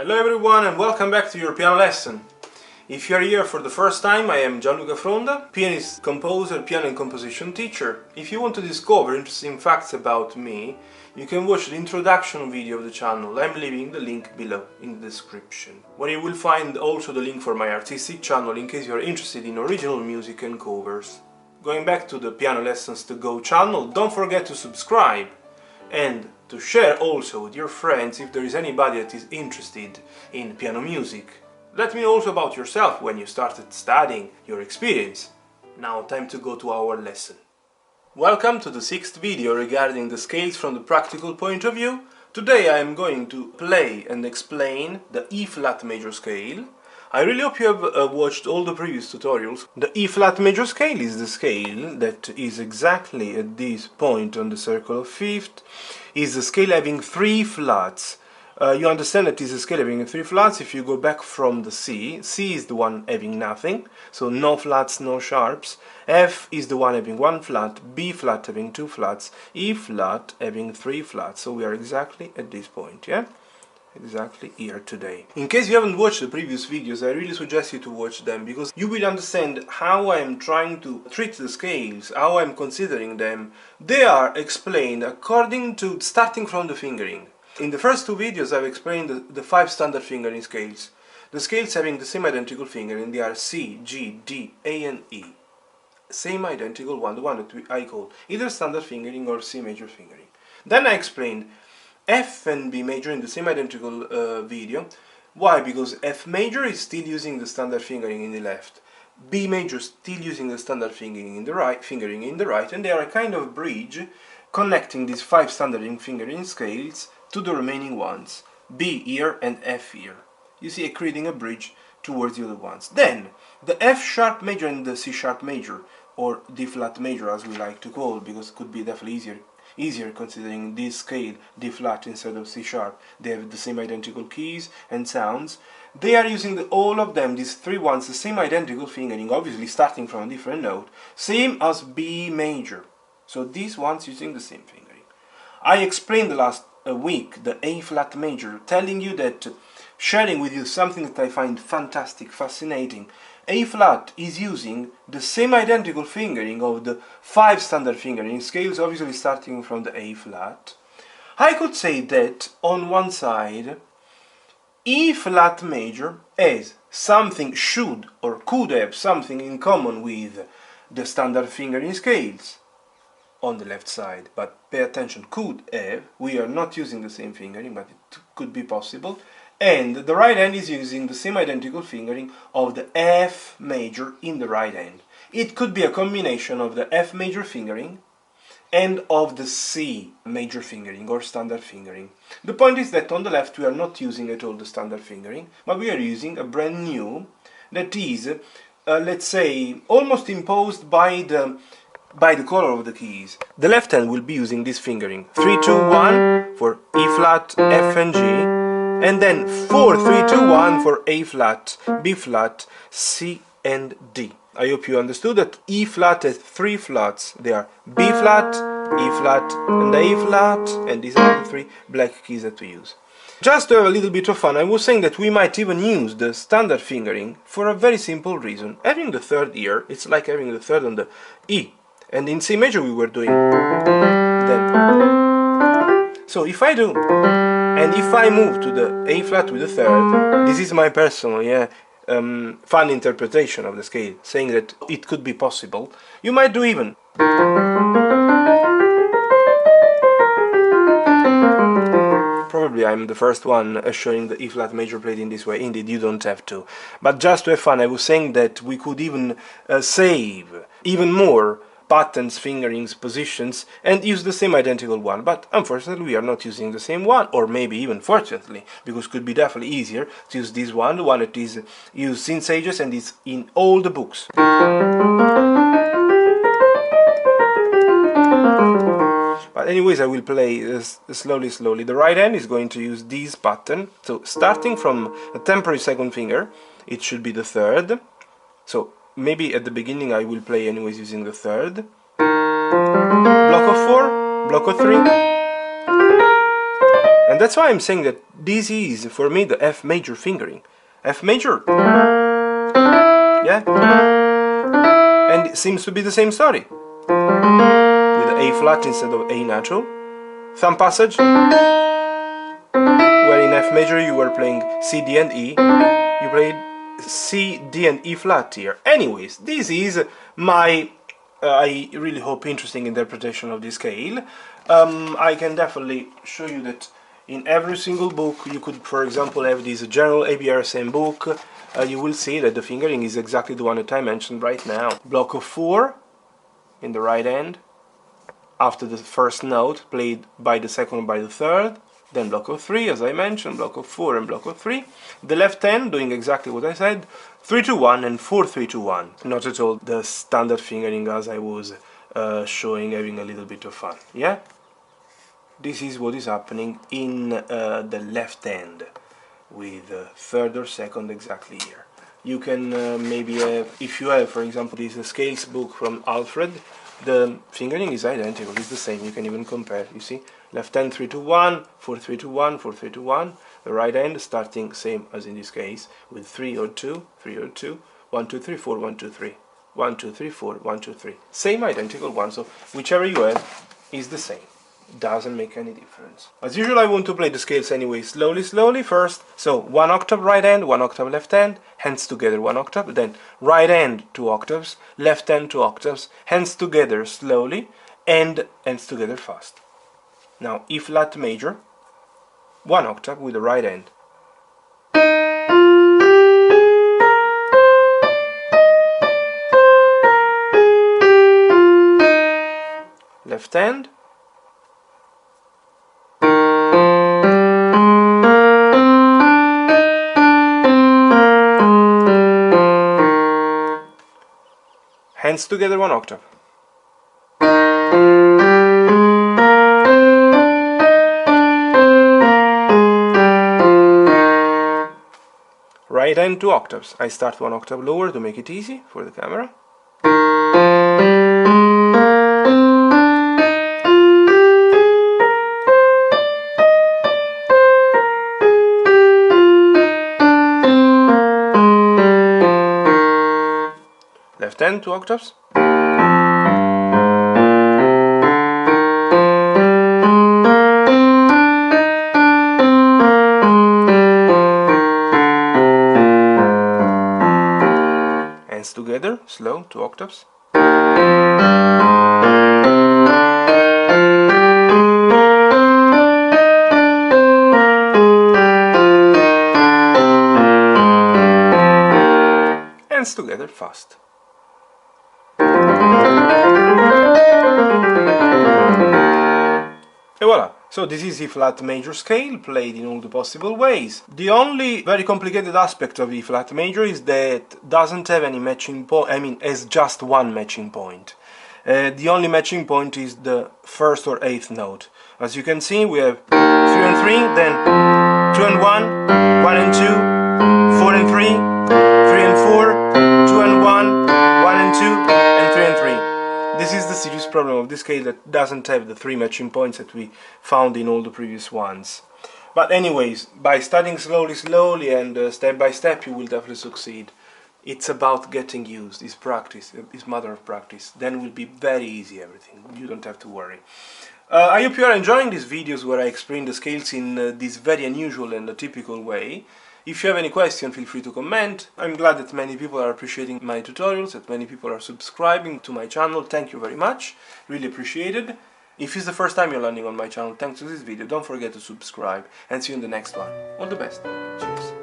Hello everyone and welcome back to your piano lesson. If you are here for the first time, I am Gianluca Fronda, pianist, composer, piano and composition teacher. If you want to discover interesting facts about me, you can watch the introduction video of the channel. I'm leaving the link below in the description, where you will find also the link for my artistic channel in case you are interested in original music and covers. Going back to the Piano Lessons to Go channel, don't forget to subscribe and to share also with your friends if there is anybody that is interested in piano music. Let me know also about yourself when you started studying, your experience. Now time to go to our lesson. Welcome to the 6th video regarding the scales from the practical point of view. Today I am going to play and explain the E-flat major scale. I really hope you have watched all the previous tutorials. The E-flat major scale is the scale that is exactly at this point on the circle of fifth. Is a scale having 3 flats. You understand that it is a scale having 3 flats if you go back from the C. C is the one having nothing, so no flats, no sharps. F is the one having 1 flat, B flat having 2 flats, E flat having 3 flats. So we are exactly at this point, yeah? Exactly here today. In case you haven't watched the previous videos, I really suggest you to watch them, because you will understand how I am trying to treat the scales, how I am considering them. They are explained according to starting from the fingering. In the first 2 videos I've explained the 5 standard fingering scales. The scales having the same identical fingering, they are C, G, D, A and E. Same identical one, the one that I call either standard fingering or C major fingering. Then I explained F and B major in the same identical video. Why? Because F major is still using the standard fingering in the left, B major still using the standard fingering in the right, and they are a kind of bridge connecting these 5 standard fingering scales to the remaining ones, B here and F here. You see, creating a bridge towards the other ones. Then the F sharp major and the C sharp major, or D flat major as we like to call, because it could be definitely easier considering this scale, D flat instead of C sharp. They have the same identical keys and sounds. They are using all of them, these 3 ones, the same identical fingering, obviously starting from a different note, same as B major. So these ones using the same fingering. I explained the last week the A flat major, telling you that, sharing with you something that I find fantastic, fascinating. A flat is using the same identical fingering of the 5 standard fingering scales, obviously starting from the A flat. I could say that on one side E flat major has something, should or could have something in common with the standard fingering scales on the left side, but pay attention, could have, we are not using the same fingering, but it could be possible. And the right hand is using the same identical fingering of the F major in the right hand. It could be a combination of the F major fingering and of the C major fingering or standard fingering. The point is that on the left we are not using at all the standard fingering, but we are using a brand new that is, let's say, almost imposed by the color of the keys. The left hand will be using this fingering 3, 2, 1 for E flat, F and G, and then 4, 3, 2, 1 for A flat, B flat, C and D. I hope you understood that E flat has 3 flats. They are B flat, E flat and A flat, and these are the 3 black keys that we use. Just to have a little bit of fun, I was saying that we might even use the standard fingering for a very simple reason. Having the 3rd here, it's like having the 3rd on the E. And in C major we were doing then. So if I do, and if I move to the A flat with the 3rd, this is my personal, fun interpretation of the scale, saying that it could be possible. You might do even. Probably I'm the first one showing the E flat major played in this way. Indeed, you don't have to. But just to have fun, I was saying that we could even save even more patterns, fingerings, positions, and use the same identical one. But unfortunately we are not using the same one, or maybe even fortunately, because it could be definitely easier to use this one, the one that is used since ages and is in all the books. But anyways, I will play slowly. The right hand is going to use this pattern. So starting from a temporary 2nd finger, it should be the 3rd. So maybe at the beginning I will play anyways using the 3rd. Block of 4, block of 3, And that's why I'm saying that this is, for me, the F major fingering. F major. Yeah? And it seems to be the same story. With A flat instead of A natural. Thumb passage. Where in F major you were playing C, D and E. You played C, D and E flat here. Anyways, this is my, I really hope, interesting interpretation of this scale. I can definitely show you that in every single book you could, for example, have this general ABRSM book. You will see that the fingering is exactly the one that I mentioned right now. Block of 4 in the right hand, after the first note, played by the second or by the third. Then block of 3, as I mentioned, block of 4 and block of 3. The left hand doing exactly what I said, 3-2-1 and 4-3-2-1. Not at all the standard fingering as I was showing, having a little bit of fun. Yeah? This is what is happening in the left hand, with third or second exactly here. You can maybe have, if you have, for example, this scales book from Alfred, the fingering is identical, it's the same, you can even compare, you see? Left hand 3-2-1, 4-3-2-1, 4-3-2-1, the right hand starting same as in this case, with 3 or 2, 3 or 2, 1, 2, 3, 4, 1, 2, 3, 1, 2, 3, 4, 1, 2, 3. Same identical one, so whichever you have is the same. Doesn't make any difference. As usual, I want to play the scales anyway, slowly first. So 1 octave right hand, 1 octave left hand, hands together 1 octave, then right hand 2 octaves, left hand 2 octaves, hands together slowly, and hands together fast. Now E flat major, 1 octave with the right hand. Left hand. Hands together 1 octave. Right hand 2 octaves. I start 1 octave lower to make it easy for the camera. Left hand 2 octaves. Hands together, slow, 2 octaves. Hands together, fast. And voila! So this is E flat major scale, played in all the possible ways. The only very complicated aspect of E flat major is that it doesn't have any matching point, I mean, has just one matching point. The only matching point is the first or eighth note. As you can see, we have 3 and 3, then 2 and 1, 1 and 2, 4 and 3, 3 and 4, 2 and 1, 1 and 2, and 3 and 3. This is the serious problem of this scale, that doesn't have the 3 matching points that we found in all the previous ones. But anyways, by studying slowly and step by step, you will definitely succeed. It's about getting used, it's practice, it's matter of practice. Then will be very easy everything, you don't have to worry. I hope you are enjoying these videos where I explain the scales in this very unusual and atypical way. If you have any question, feel free to comment. I'm glad that many people are appreciating my tutorials, that many people are subscribing to my channel. Thank you very much, really appreciated. If it's the first time you're landing on my channel, thanks to this video, don't forget to subscribe, and see you in the next one. All the best. Cheers.